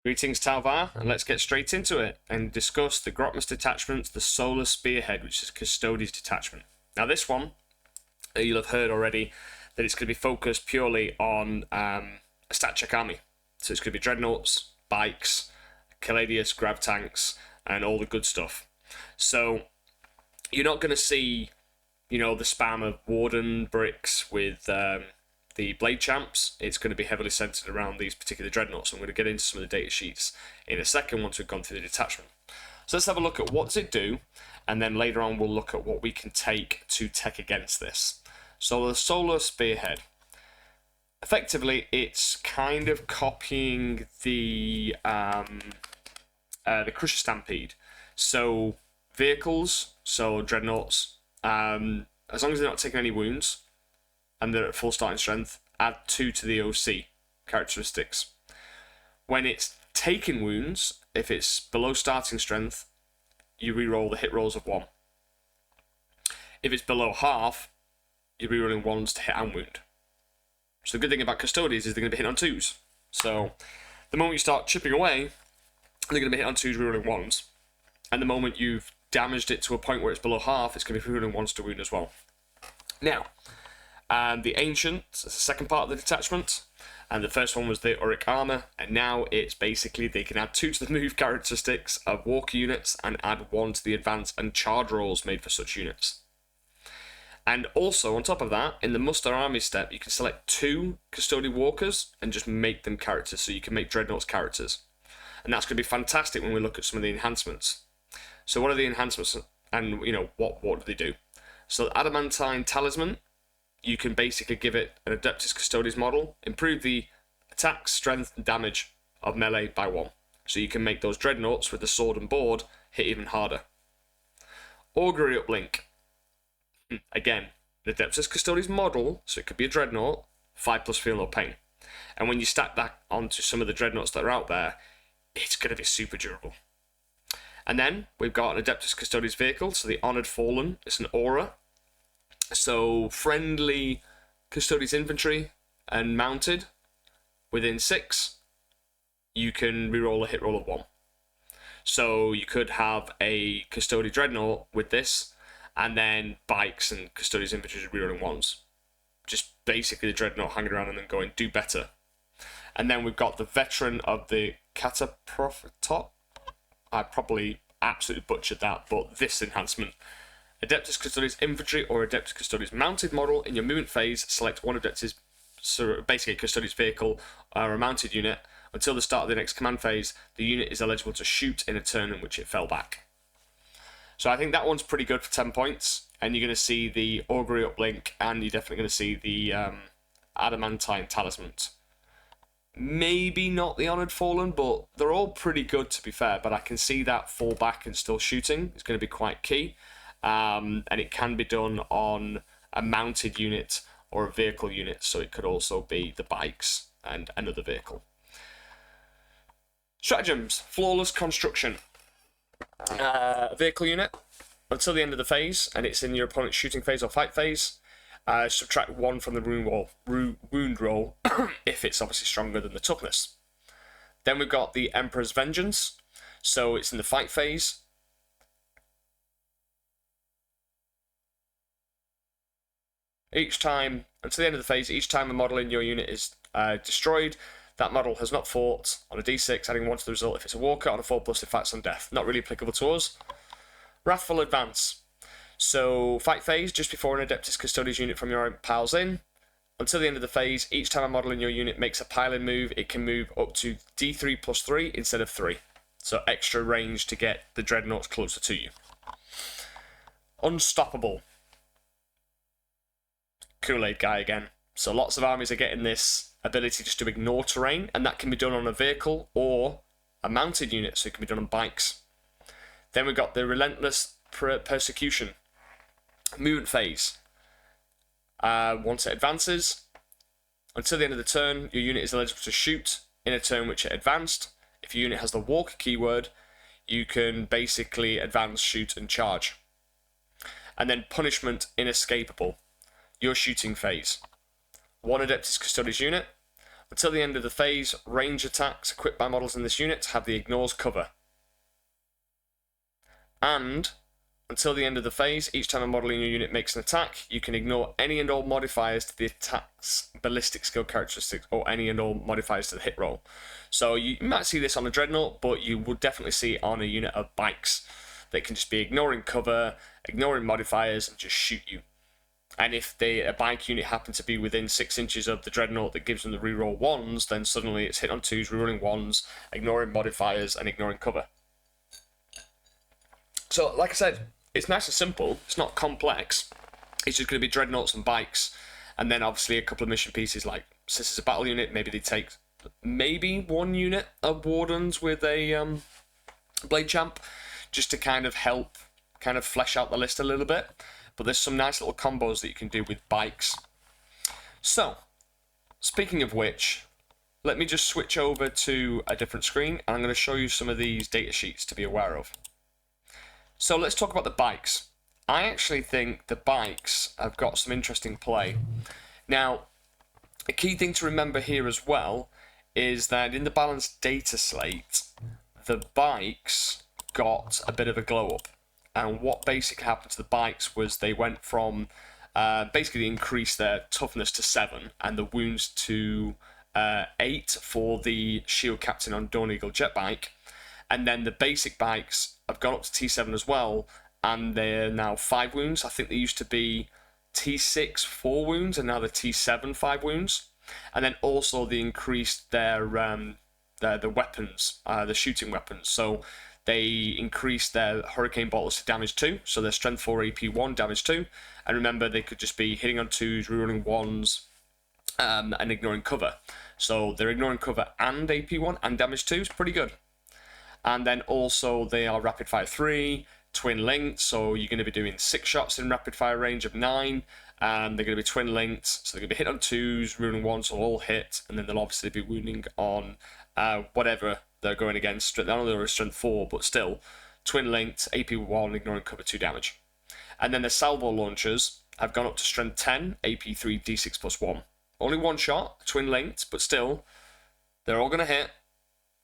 Greetings, Talvar, and let's get straight into it and discuss the Grotmus Detachments, the Solar Spearhead, which is Custodes Detachment. Now, this one, you'll have heard already that it's going to be focused purely on a stat check army. So it's going to be Dreadnoughts, bikes, Caladius, grav tanks, and all the good stuff. So you're not going to see, the spam of Warden bricks with the Blade Champs. It's going to be heavily centered around these particular Dreadnoughts. I'm going to get into some of the data sheets in a second once we've gone through the detachment. So let's have a look at what does it do, and then later on we'll look at what we can take to tech against this. So the Solar Spearhead. Effectively, it's kind of copying the Crusher Stampede. So vehicles, so Dreadnoughts, as long as they're not taking any wounds, and they're at full starting strength, add 2 to the OC characteristics. When it's taking wounds, if it's below starting strength, you reroll the hit rolls of 1. If it's below half, you're rerolling 1s to hit and wound. So the good thing about Custodes is they're going to be hit on 2s. So the moment you start chipping away, they're going to be hit on 2s, rerolling 1s. And the moment you've damaged it to a point where it's below half, it's going to be rerolling 1s to wound as well. Now, the Ancient is the second part of the detachment, and the first one was the Auric Armor, and now it's basically they can add 2 to the move characteristics of walker units and add 1 to the advance and charge rolls made for such units. And also, on top of that, in the Muster Army step, you can select 2 Custodian Walkers and just make them characters, so you can make Dreadnoughts characters. And that's going to be fantastic when we look at some of the enhancements. So what are the enhancements, and what do they do? So Adamantine Talisman, you can basically give it an Adeptus Custodes model, improve the attack, strength, and damage of melee by 1. So you can make those Dreadnoughts with the sword and board hit even harder. Augury Uplink. Again, an Adeptus Custodes model, so it could be a Dreadnought, 5+ Feel No Pain. And when you stack that onto some of the Dreadnoughts that are out there, it's going to be super durable. And then we've got an Adeptus Custodes vehicle, so the Honoured Fallen. It's an aura. So friendly Custodes infantry and mounted within 6, you can reroll a hit roll of 1. So you could have a Custodes Dreadnought with this, and then bikes and Custodes infantry rerolling 1s. Just basically the Dreadnought hanging around and then going, do better. And then we've got the Veteran of the Cataprophet. I probably absolutely butchered that, but this enhancement. Adeptus Custodes Infantry or Adeptus Custodes Mounted model in your movement phase, select one Adeptus, so basically a Custodes vehicle or a mounted unit. Until the start of the next command phase, the unit is eligible to shoot in a turn in which it fell back. So I think that one's pretty good for 10 points, and you're going to see the Augury Uplink, and you're definitely going to see the Adamantine Talisman. Maybe not the Honoured Fallen, but they're all pretty good to be fair, but I can see that fall back and still shooting is going to be quite key. And it can be done on a mounted unit or a vehicle unit, so it could also be the bikes and another vehicle. Stratagems, Flawless Construction. A vehicle unit until the end of the phase, and it's in your opponent's shooting phase or fight phase. Subtract 1 from the wound roll if it's obviously stronger than the toughness. Then we've got the Emperor's Vengeance, so it's in the fight phase. Each time, until the end of the phase, each time a model in your unit is destroyed, that model has not fought on a d6, adding 1 to the result if it's a walker, on a 4+, it fights on death. Not really applicable to us. Wrathful Advance. So, fight phase, just before an Adeptus Custodes unit from your own piles in. Until the end of the phase, each time a model in your unit makes a pile-in move, it can move up to d3+3 instead of 3. So, extra range to get the Dreadnoughts closer to you. Unstoppable. Kool-Aid guy again. So lots of armies are getting this ability just to ignore terrain, and that can be done on a vehicle or a mounted unit, so it can be done on bikes. Then we've got the Relentless Persecution. Movement phase. Once it advances, until the end of the turn, your unit is eligible to shoot in a turn which it advanced. If your unit has the walker keyword, you can basically advance, shoot, and charge. And then Punishment Inescapable. Your shooting phase. 1 Adeptus Custodes unit. Until the end of the phase, range attacks equipped by models in this unit have the ignores cover. And until the end of the phase, each time a model in your unit makes an attack, you can ignore any and all modifiers to the attack's ballistic skill characteristics or any and all modifiers to the hit roll. So you might see this on a Dreadnought, but you would definitely see it on a unit of bikes. They can just be ignoring cover, ignoring modifiers, and just shoot you. And if a bike unit happens to be within 6 inches of the Dreadnought that gives them the reroll 1s, then suddenly it's hit on 2s, rerolling 1s, ignoring modifiers, and ignoring cover. So, like I said, it's nice and simple. It's not complex. It's just going to be Dreadnoughts and bikes. And then obviously a couple of mission pieces like Sisters of Battle unit. Maybe they take one unit of Wardens with a Blade Champ just to kind of help flesh out the list a little bit. But there's some nice little combos that you can do with bikes. So, speaking of which, let me just switch over to a different screen and I'm going to show you some of these data sheets to be aware of. So let's talk about the bikes. I actually think the bikes have got some interesting play. Now, a key thing to remember here as well is that in the balanced data slate, the bikes got a bit of a glow up. And what basically happened to the bikes was they went from basically increased their toughness to 7 and the wounds to 8 for the Shield Captain on Dawn Eagle jet bike. And then the basic bikes have gone up to T7 as well, and they're now 5 wounds. I think they used to be T6 4 wounds, and now they're T7 5 wounds. And then also they increased their weapons, the shooting weapons. So they increased their Hurricane Bolts to damage 2, so they're Strength 4 AP 1, damage 2. And remember, they could just be hitting on 2s, rerolling 1s, and ignoring cover. So they're ignoring cover and AP 1 and damage 2 is pretty good. And then also they are rapid fire 3, twin linked, so you're going to be doing 6 shots in rapid fire range of 9. And they're going to be twin linked, so they're going to be hit on 2s, ruining 1s, so all hit, and then they'll obviously be wounding on whatever they're going against. Not only are strength 4, but still twin linked, AP 1, ignoring cover 2 damage. And then the salvo launchers have gone up to strength 10, AP 3, D6 plus 1. Only 1 shot, twin linked, but still they're all going to hit.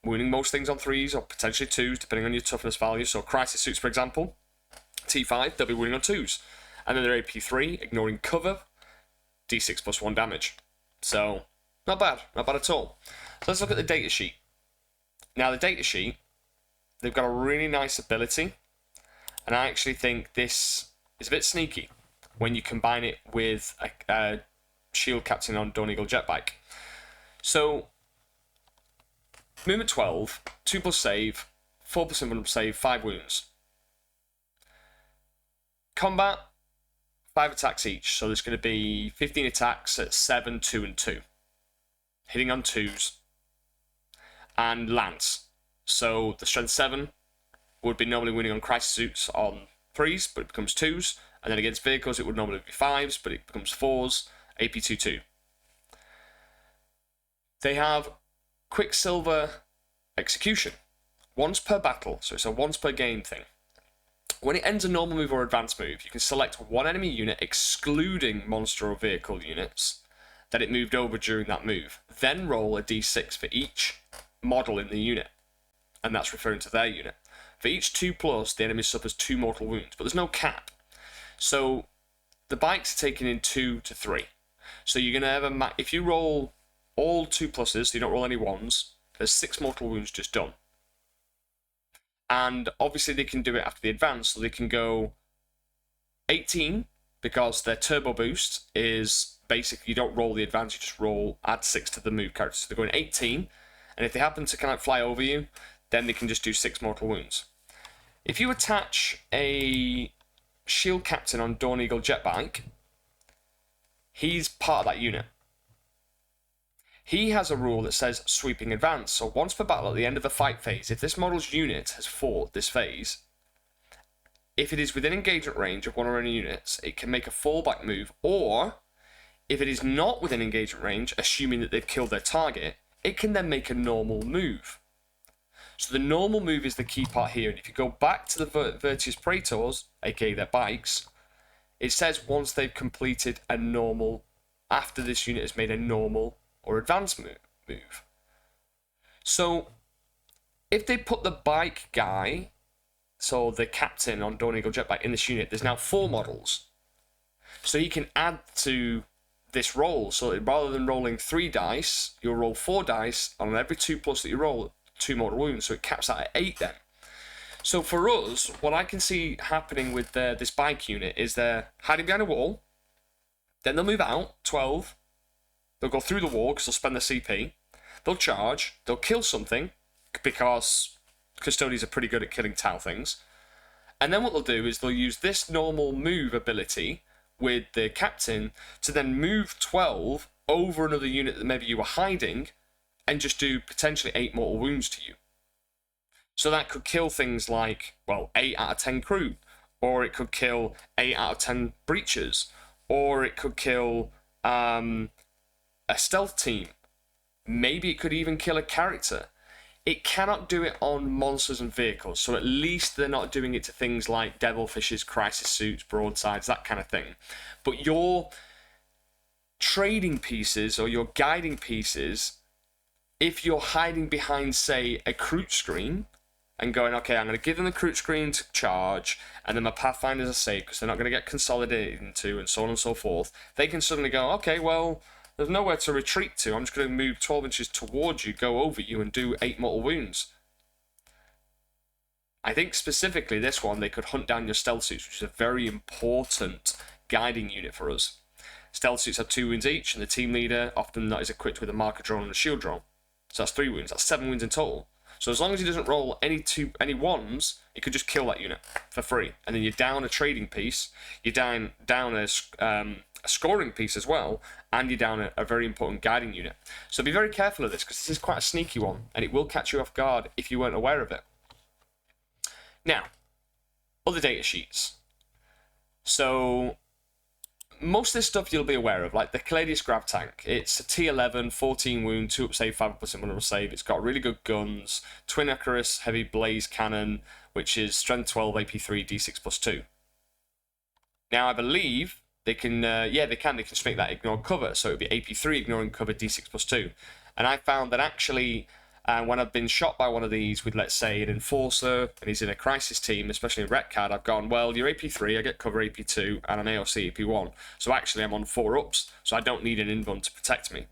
Wounding most things on 3s or potentially 2s, depending on your toughness value. So crisis suits, for example, T5, they'll be wounding on 2s. And then they're AP3, ignoring cover, D6 plus 1 damage. So, not bad at all. So let's look at the data sheet. Now the data sheet, they've got a really nice ability, and I actually think this is a bit sneaky when you combine it with a Shield Captain on Dawn Eagle jet bike. So, movement 12, 2 plus save, 4 plus invulnerable save, 5 wounds. Combat, 5 attacks each, so there's going to be 15 attacks at 7, 2, and 2. Hitting on 2s. And lance. So the strength 7 would be normally winning on crisis suits on 3s, but it becomes 2s. And then against vehicles it would normally be 5s, but it becomes 4s, AP 2. They have Quicksilver Execution. Once per battle, so it's a once per game thing. When it ends a normal move or advanced move, you can select one enemy unit excluding monster or vehicle units that it moved over during that move. Then roll a d6 for each model in the unit, and that's referring to their unit. For each 2+, the enemy suffers 2 mortal wounds, but there's no cap. So the bikes are taken in 2 to 3. So you're going to have if you roll all 2+, so you don't roll any 1s, there's 6 mortal wounds just done. And obviously they can do it after the advance, so they can go 18, because their turbo boost is basically you don't roll the advance, you just add 6 to the move character. So they're going 18, and if they happen to kind of fly over you, then they can just do 6 mortal wounds. If you attach a Shield Captain on Dawn Eagle jet bike, he's part of that unit. He has a rule that says sweeping advance, so once per battle at the end of a fight phase, if this model's unit has fought this phase, if it is within engagement range of one or any units, it can make a fallback move, or if it is not within engagement range, assuming that they've killed their target, it can then make a normal move. So the normal move is the key part here, and if you go back to the Virtuous Praetors, aka their bikes, it says once they've completed a normal, after this unit has made a normal or advanced move. So if they put the bike guy, so the captain on Dawn Eagle Jetbike in this unit, there's now 4 models. So you can add to this roll. So rather than rolling 3 dice, you'll roll 4 dice on every 2+ that you roll, 2 mortal wounds. So it caps out at 8 then. So for us, what I can see happening with this bike unit is they're hiding behind a wall. Then they'll move out, 12. They'll go through the wall because they'll spend their CP. They'll charge. They'll kill something because Custodes are pretty good at killing tile things. And then what they'll do is they'll use this normal move ability with the captain to then move 12 over another unit that maybe you were hiding and just do potentially 8 mortal wounds to you. So that could kill things like, well, 8 out of 10 crew, or it could kill 8 out of 10 breachers, or it could kill a stealth team. Maybe it could even kill a character. It cannot do it on monsters and vehicles, so at least they're not doing it to things like devilfishes, crisis suits, broadsides, that kind of thing. But your trading pieces or your guiding pieces, if you're hiding behind, say, a Kroot screen and going, okay, I'm going to give them the Kroot screen to charge, and then my Pathfinders are safe because they're not going to get consolidated into, and so on and so forth, they can suddenly go, okay, well, there's nowhere to retreat to. I'm just going to move 12 inches towards you, go over you, and do 8 mortal wounds. I think specifically this one, they could hunt down your stealth suits, which is a very important guiding unit for us. Stealth suits have 2 wounds each, and the team leader often that is equipped with a marker drone and a shield drone. So that's 3 wounds. That's 7 wounds in total. So as long as he doesn't roll any ones, he could just kill that unit for free. And then you're down a trading piece, you're down a scoring piece as well, and you're down a very important guiding unit. So be very careful of this, because this is quite a sneaky one, and it will catch you off guard if you weren't aware of it. Now, other data sheets. So most of this stuff you'll be aware of, like the Caladius Grav Tank. It's a T11, 14 wound, 2 up save, 5 up vulnerable save. It's got really good guns, Twin Icarus Heavy Blaze Cannon, which is Strength 12, AP3, D6 plus 2. Now, I believe they can, they can just make that ignore cover. So it would be AP3 ignoring cover, D6 plus 2. And I found that actually, when I've been shot by one of these with, let's say, an Enforcer, and he's in a Crisis team, especially in Ret Card, I've gone, well, you're AP3, I get cover AP2, and I'm AOC AP1. So actually, I'm on 4 ups, so I don't need an invuln to protect me.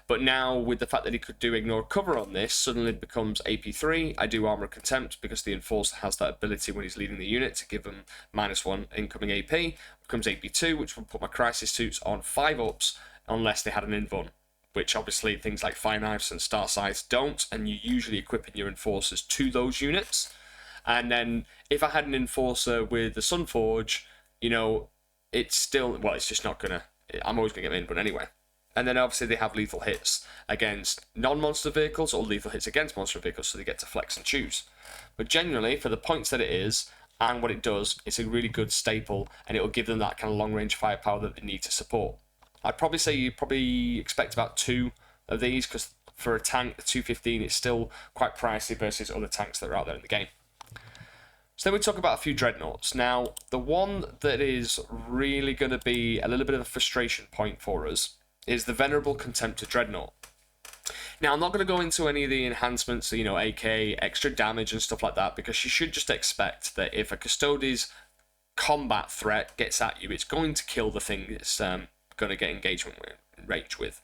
But now, with the fact that he could do ignore cover on this, suddenly it becomes AP3. I do Armor of Contempt because the Enforcer has that ability when he's leading the unit to give him -1 incoming AP. Becomes AP2, which will put my Crisis suits on 5 ups unless they had an invuln, which obviously things like Fire Knives and Star Sights don't, and you're usually equipping your Enforcers to those units. And then if I had an Enforcer with the Sunforge, it's still, well, it's just not gonna, I'm always gonna get an invuln anyway. And then obviously they have lethal hits against non-monster vehicles or lethal hits against monster vehicles, so they get to flex and choose. But generally, for the points that it is and what it does, it's a really good staple, and it will give them that kind of long-range firepower that they need to support. I'd probably say you probably expect about 2 of these, because for a tank, the 215 is still quite pricey versus other tanks that are out there in the game. So then we talk about a few Dreadnoughts. Now, the one that is really going to be a little bit of a frustration point for us is the Venerable Contemptor Dreadnought. Now, I'm not going to go into any of the enhancements, aka extra damage and stuff like that, because you should just expect that if a Custodes combat threat gets at you, it's going to kill the thing it's going to get engagement range with.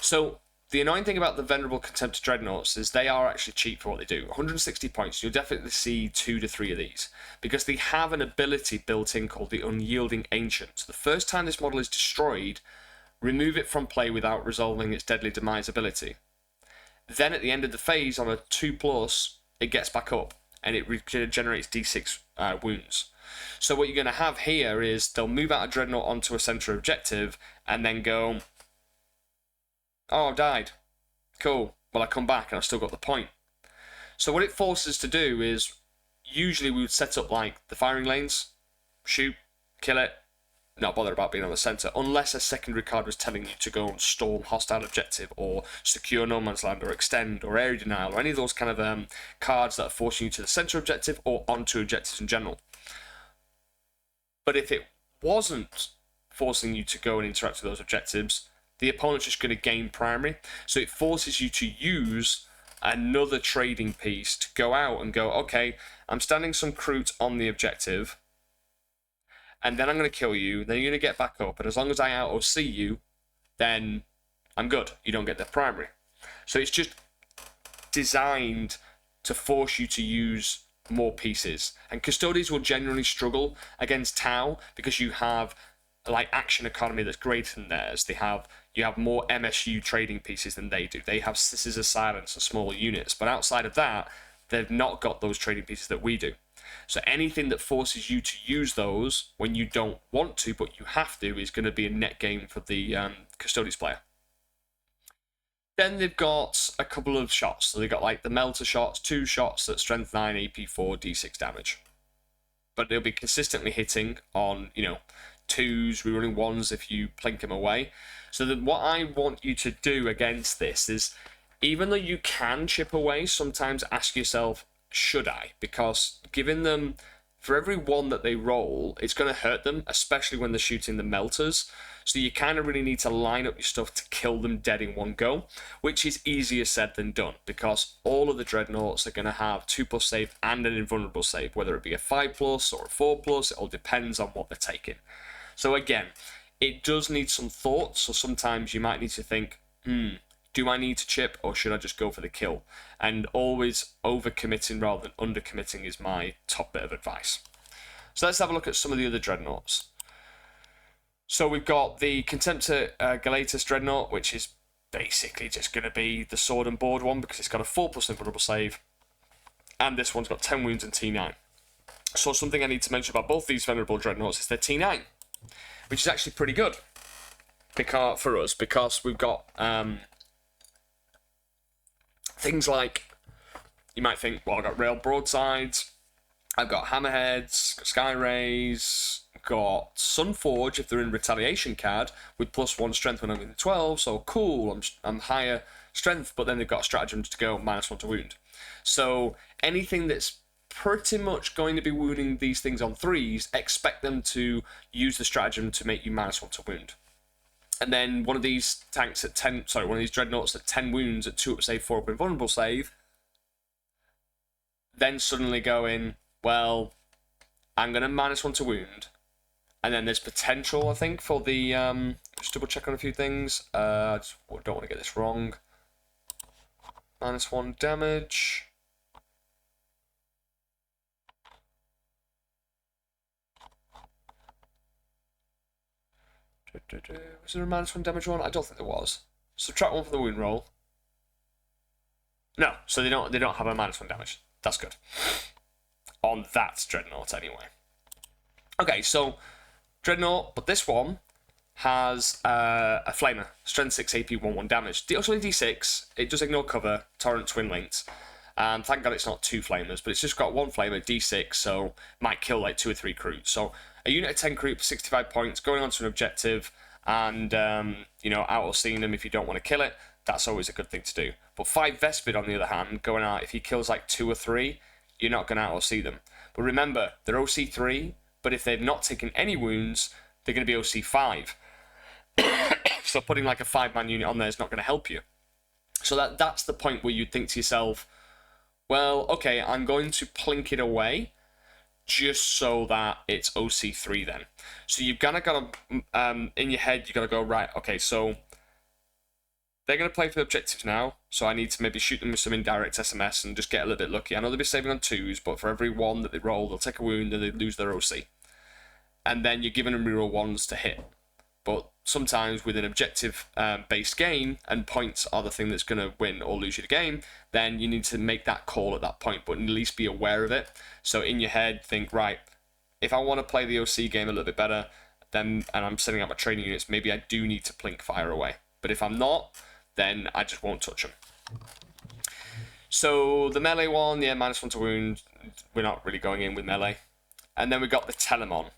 So the annoying thing about the Venerable Contemptor Dreadnoughts is they are actually cheap for what they do. 160 points, you'll definitely see 2 to 3 of these, because they have an ability built in called the Unyielding Ancient. So the first time this model is destroyed, remove it from play without resolving its Deadly Demise ability. Then at the end of the phase on a 2+, it gets back up and it regenerates D6 wounds. So what you're going to have here is they'll move out a Dreadnought onto a center objective and then go, oh, I've died. Cool. Well, I come back and I've still got the point. So what it forces to do is, usually we would set up like the firing lanes, shoot, kill it, not bother about being on the center, unless a secondary card was telling you to go and storm hostile objective, or secure no man's land, or extend, or area denial, or any of those kind of cards that are forcing you to the center objective or onto objectives in general. But if it wasn't forcing you to go and interact with those objectives, the opponent's just going to gain primary. So it forces you to use another trading piece to go out and go, okay, I'm standing some Crute on the objective, and then I'm going to kill you, then you're going to get back up, and as long as I out OC you, then I'm good. You don't get the primary. So it's just designed to force you to use more pieces. And Custodes will generally struggle against Tau because you have like action economy that's greater than theirs. You have more MSU trading pieces than they do. They have Scissors of Silence and smaller units, but outside of that, they've not got those trading pieces that we do. So anything that forces you to use those when you don't want to, but you have to, is going to be a net gain for the Custodes player. Then they've got a couple of shots. So they've got like the Melter shots, 2 shots at Strength 9, AP 4, D6 damage. But they'll be consistently hitting on, 2s, rerunning 1s if you plink them away. So that what I want you to do against this is, even though you can chip away, sometimes ask yourself, should I? Because giving them, for every 1 that they roll, it's going to hurt them, especially when they're shooting the Melters. So you kind of really need to line up your stuff to kill them dead in one go, which is easier said than done, because all of the Dreadnoughts are going to have 2+ save and an invulnerable save, whether it be a 5+ or a 4+, it all depends on what they're taking. So again, it does need some thought, so sometimes you might need to think, do I need to chip or should I just go for the kill? And always over-committing rather than under-committing is my top bit of advice. So let's have a look at some of the other Dreadnoughts. So we've got the Contemptor Galatus Dreadnought, which is basically just going to be the sword and board one because it's got a 4+ invulnerable save. And this one's got 10 wounds and T9. So something I need to mention about both these venerable Dreadnoughts is their T9, which is actually pretty good for us because we've got things like, you might think, well, I've got rail broadsides, I've got hammerheads, got sky rays, got Sunforge if they're in retaliation card with +1 strength when I'm in 12, so cool, I'm higher strength, but then they've got stratagems to go -1 to wound. So anything that's pretty much going to be wounding these things on 3s, expect them to use the stratagem to make you -1 to wound. And then one of these tanks at 10, one of these Dreadnoughts at 10 wounds at 2 up save, 4 up invulnerable save, then suddenly going, well, I'm going to -1 to wound. And then there's potential, I think, for the, just double check on a few things. I just don't want to get this wrong. -1 damage. Was there a -1 damage one? I don't think there was. Subtract 1 from the wound roll. No, so they don't have a -1 damage. That's good. On that Dreadnought, anyway. Okay, so Dreadnought, but this one has a Flamer, Strength 6, AP 1/1 damage. Deals only D6. It does ignore cover, Torrent Twin Linked. Thank God it's not 2 Flamers, but it's just got 1 Flamer, D6, so might kill like 2 or 3 Crutes. So a unit of 10 Crute for 65 points, going on to an objective, and out-seeing them if you don't want to kill it, that's always a good thing to do. But 5 Vespid, on the other hand, going out, if he kills like 2 or 3, you're not going to out-see them. But remember, they're OC3, but if they've not taken any wounds, they're going to be OC5. So putting like a 5-man unit on there is not going to help you. So that's the point where you'd think to yourself, well, okay, I'm going to plink it away just so that it's OC3 then. So you've kind of got to, in your head, you've got to go, right, okay, so they're going to play for the objectives now, so I need to maybe shoot them with some indirect SMS and just get a little bit lucky. I know they'll be saving on 2s, but for every 1 that they roll, they'll take a wound and they lose their OC. And then you're giving them reroll 1s to hit. But sometimes with an objective-based game, and points are the thing that's going to win or lose you the game, then you need to make that call at that point, but at least be aware of it. So in your head, think, right, if I want to play the OC game a little bit better, then, and I'm setting up my training units, maybe I do need to plink fire away. But if I'm not, then I just won't touch them. So the melee one, yeah, -1 to wound, we're not really going in with melee. And then we've got the Telmon.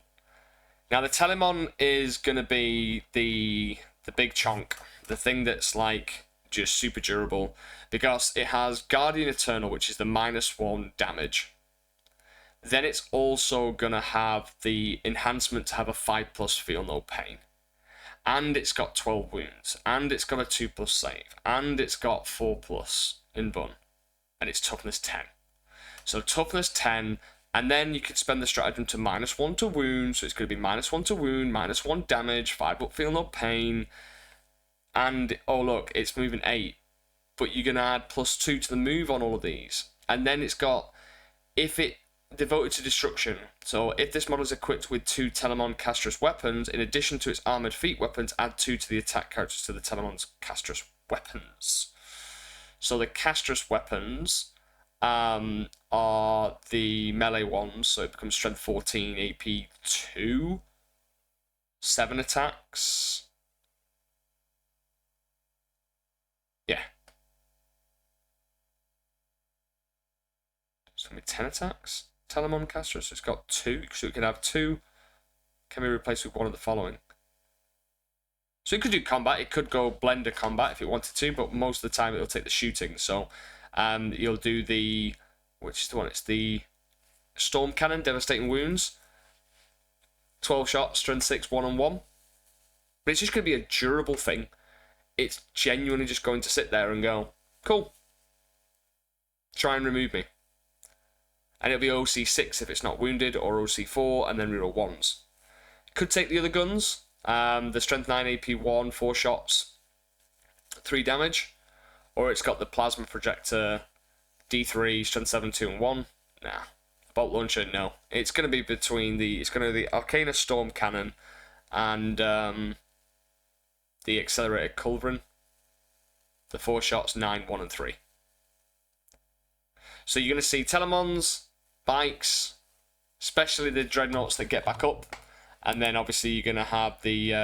Now the Telmon is going to be the big chunk, the thing that's like just super durable, because it has Guardian Eternal, which is the -1 damage. Then it's also going to have the enhancement to have a 5+ feel no pain. and it's got 12 wounds, and it's got a 2+ save, and it's got 4+ in bun, and it's toughness 10. So toughness 10, and then you can spend the stratagem to -1 to wound, so it's going to be -1 to wound, -1 damage, 5 up feel no pain, and oh look, it's moving 8, but you're going to add +2 to the move on all of these, and then it's got, if it devoted to destruction, so if this model is equipped with 2 Telmon castrous weapons, in addition to its armoured feet weapons, add 2 to the attack characters to the Telmon's castrous weapons. So the castrous weapons are the melee ones, so it becomes strength 14, AP 2, 7 attacks. Yeah. It's going to be 10 attacks. Telmon castrous, it's got 2, so it can have 2, can be replaced with one of the following. So it could do combat, it could go blender combat if it wanted to, but most of the time it'll take the shooting. So you'll do the, which is the one, it's the Storm Cannon, Devastating Wounds, 12 shots, strength 6, 1-on-1. But it's just going to be a durable thing. It's genuinely just going to sit there and go, cool, try and remove me. And it'll be OC6 if it's not wounded, or OC4, and then reroll 1s. Could take the other guns. The strength 9, AP 1, 4 shots, 3 damage. Or it's got the plasma projector, D3, strength 7, 2, and 1. Nah. Bolt launcher, no. It's going to be between the, it's going to be the Arcana Storm Cannon and the Accelerated Culverin. The 4 shots, 9, 1, and 3. So you're going to see Telmons, bikes, especially the Dreadnoughts that get back up. And then obviously you're going to have the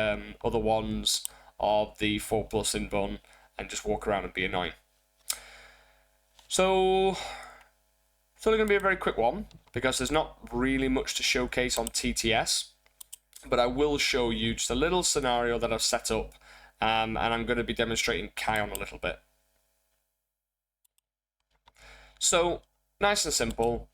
other ones of the 4+ in bun and just walk around and be annoying. So it's only going to be a very quick one because there's not really much to showcase on TTS. But I will show you just a little scenario that I've set up, and I'm going to be demonstrating Kion a little bit. So, nice and simple.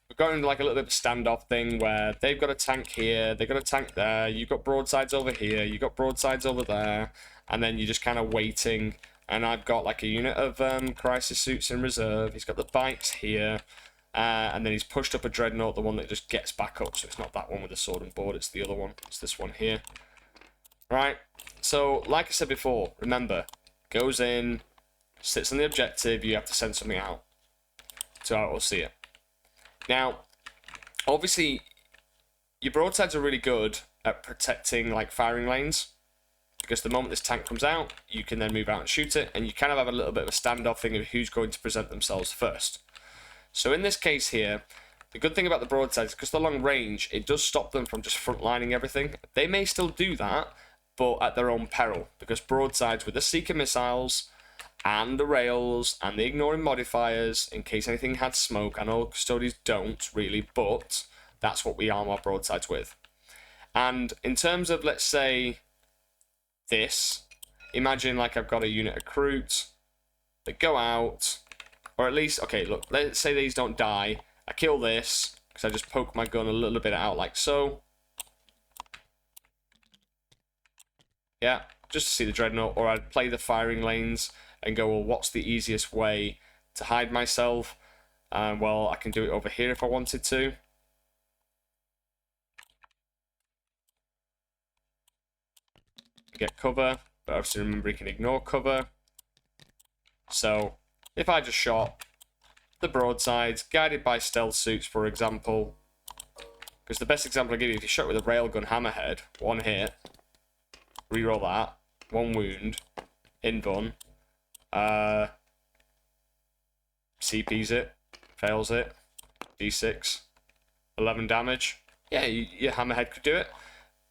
We're going like a little bit of a standoff thing where they've got a tank here, they've got a tank there, you've got broadsides over here, you've got broadsides over there, and then you're just kind of waiting. And I've got like a unit of crisis suits in reserve, he's got the bikes here, and then he's pushed up a Dreadnought, the one that just gets back up, so it's not that one with the sword and board, it's the other one, it's this one here. Right, so like I said before, remember, goes in, sits on the objective, you have to send something out to auto-see it. Now, obviously, your broadsides are really good at protecting like firing lanes, because the moment this tank comes out, you can then move out and shoot it, and you kind of have a little bit of a standoff thing of who's going to present themselves first. So in this case here, the good thing about the broadsides, because they're long range, it does stop them from just frontlining everything. They may still do that, but at their own peril, because broadsides with the Seeker missiles and the rails and the ignoring modifiers, in case anything had smoke, I know Custodes don't really, but that's what we arm our broadsides with. And in terms of, let's say, this, imagine like I've got a unit of recruits that go out, or at least, okay, look, let's say these don't die. I kill this, because I just poke my gun a little bit out like so. Yeah, just to see the Dreadnought, or I'd play the firing lanes and go, well, what's the easiest way to hide myself? Well, I can do it over here if I wanted to. Get cover, but obviously remember you can ignore cover. So, if I just shot the broadsides, guided by stealth suits, for example, because the best example I give you, if you shot with a railgun hammerhead, 1 hit, reroll that, 1 wound, in bun, CPs it, fails it, D6, 11 damage. Yeah, your hammerhead could do it,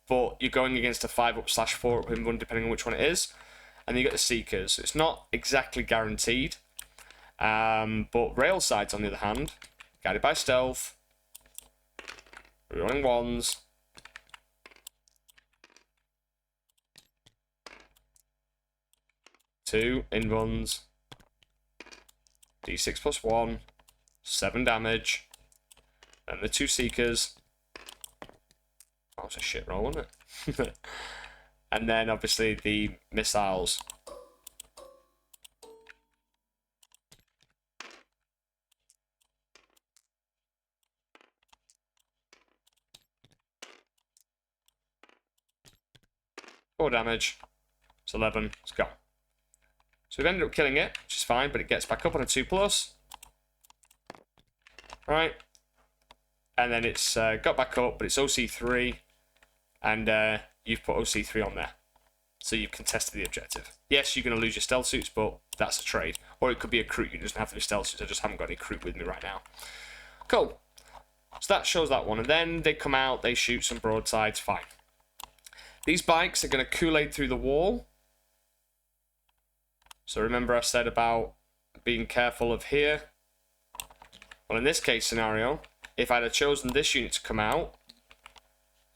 but you're going against a 5-up/4 up in bun, depending on which one it is, and you get the Seekers. It's not exactly guaranteed, but rail sides, on the other hand, guided by stealth, rerolling 1s, two in runs, D6+1, 7 damage, and the 2 Seekers. That was a shit roll, wasn't it? And then obviously the missiles. Four damage. It's 11. Let's go. So we've ended up killing it, which is fine, but it gets back up on a 2+. Right. And then it's got back up, but it's OC3. And you've put OC3 on there. So you've contested the objective. Yes, you're going to lose your stealth suits, but that's a trade. Or it could be a crew. It doesn't have to be stealth suits. I just haven't got any crew with me right now. Cool. So that shows that one. And then they come out, they shoot some broadsides. Fine. These bikes are going to Kool-Aid through the wall. So remember I said about being careful of here. Well, in this case scenario, if I'd have chosen this unit to come out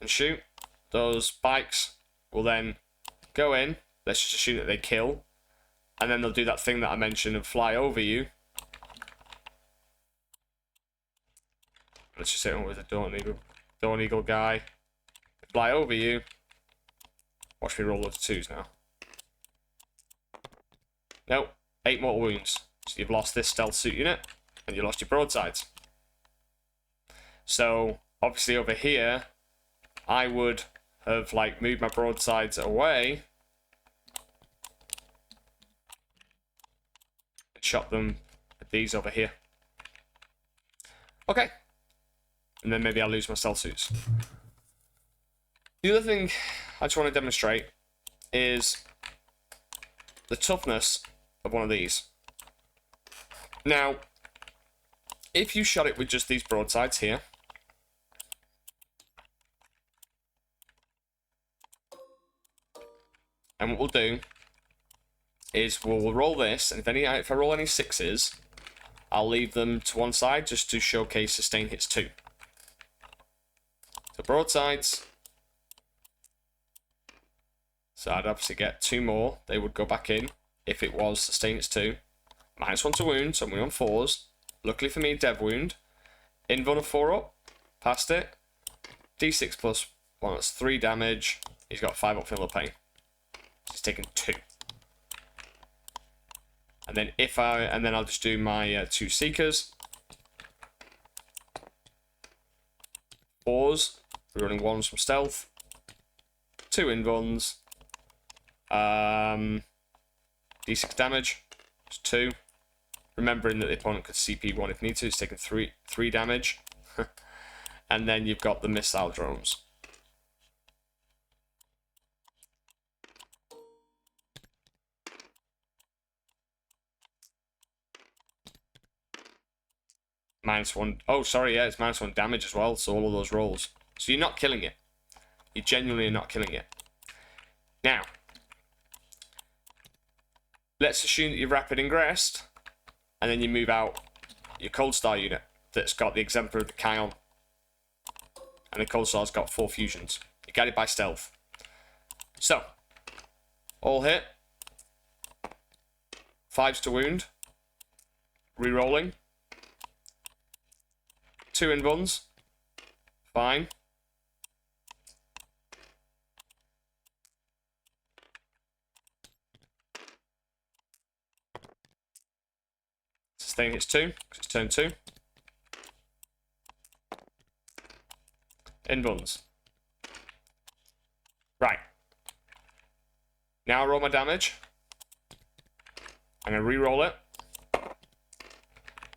and shoot, those bikes will then go in. Let's just assume that they kill. And then they'll do that thing that I mentioned and fly over you. Let's just hit them with a Dawn Eagle guy. Fly over you. Watch me roll those 2s now. Nope. 8 mortal wounds. So you've lost this stealth suit unit. And you lost your broadsides. So, obviously over here, I would have like moved my broadsides away. And shot them with these over here. Okay. And then maybe I'll lose my stealth suits. The other thing I just want to demonstrate is the toughness of one of these. Now, if you shot it with just these broadsides here, and what we'll do is we'll roll this, and if I roll any 6s, I'll leave them to one side just to showcase sustain hits 2. So broadsides. So I'd obviously get 2 more. They would go back in if it was sustain hits 2. -1 to wound, so I'm on 4s. Luckily for me, dev wound. Invuln of 4 up. Passed it. D6 plus 1, that's 3 damage. He's got 5 up feel of pain. He's taken 2. And then I'll just do my 2 seekers. 4s. We're running 1s from stealth. 2 invulns. D6 damage. It's 2. Remembering that the opponent could CP1 if need to. It's taken 3 damage. And then you've got the missile drones. -1. Oh, sorry, yeah, it's -1 damage as well. So all of those rolls. So you're not killing it. You genuinely are not killing it. Now, let's assume that you've rapid ingressed, and then you move out your Cold Star unit that's got the Exemplar of the Kion. And the Cold Star's got 4 fusions. You get it by stealth. So, all hit. 5s to wound. Rerolling. 2 invulns. Fine. Sustain hits 2, because it's turn 2. Invulns. Right. Now I roll my damage. I'm going to re-roll it.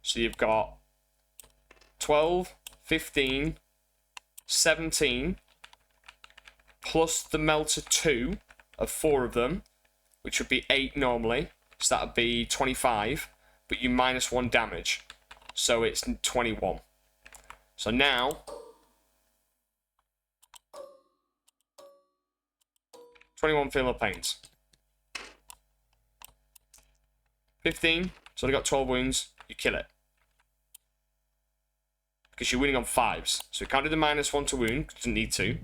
So you've got 12, 15, 17, plus the melter 2 of 4 of them, which would be 8 normally. So that would be 25, but you -1 damage. So it's 21. So now, 21 feel of pains. 15, so they got 12 wounds, you kill it. Because you're winning on 5s. So you can't do the -1 to wound, because you doesn't need to.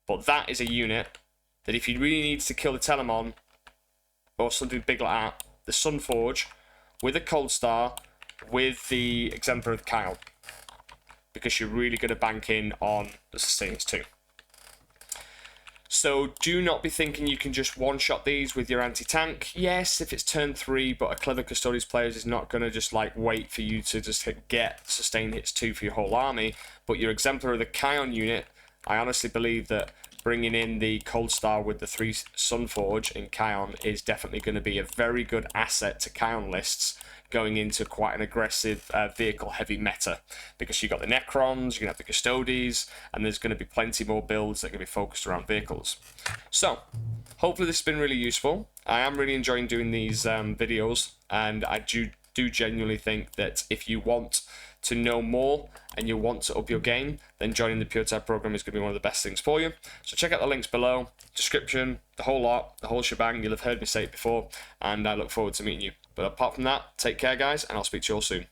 But that is a unit that if you really need to kill the Telmon, or something big like that, the Sunforge, with a Cold Star, with the Exemplar of the Kyle. Because you're really going to bank in on the Sustainers too. So do not be thinking you can just one-shot these with your anti-tank. Yes, if it's turn 3, but a clever Custodes player is not going to just like wait for you to just get sustained hits 2 for your whole army. But your Exemplar of the Kion unit, I honestly believe that bringing in the Cold Star with the 3 Sunforge in Kion is definitely going to be a very good asset to Kion lists going into quite an aggressive vehicle-heavy meta, because you've got the Necrons, you're going to have the Custodes, and there's going to be plenty more builds that are going to be focused around vehicles. So, hopefully this has been really useful. I am really enjoying doing these videos, and I do genuinely think that if you want to know more and you want to up your game, then joining the Puretide program is going to be one of the best things for you. So check out the links below, description, the whole lot, the whole shebang. You'll have heard me say it before, and I look forward to meeting you. But apart from that, take care, guys, and I'll speak to you all soon.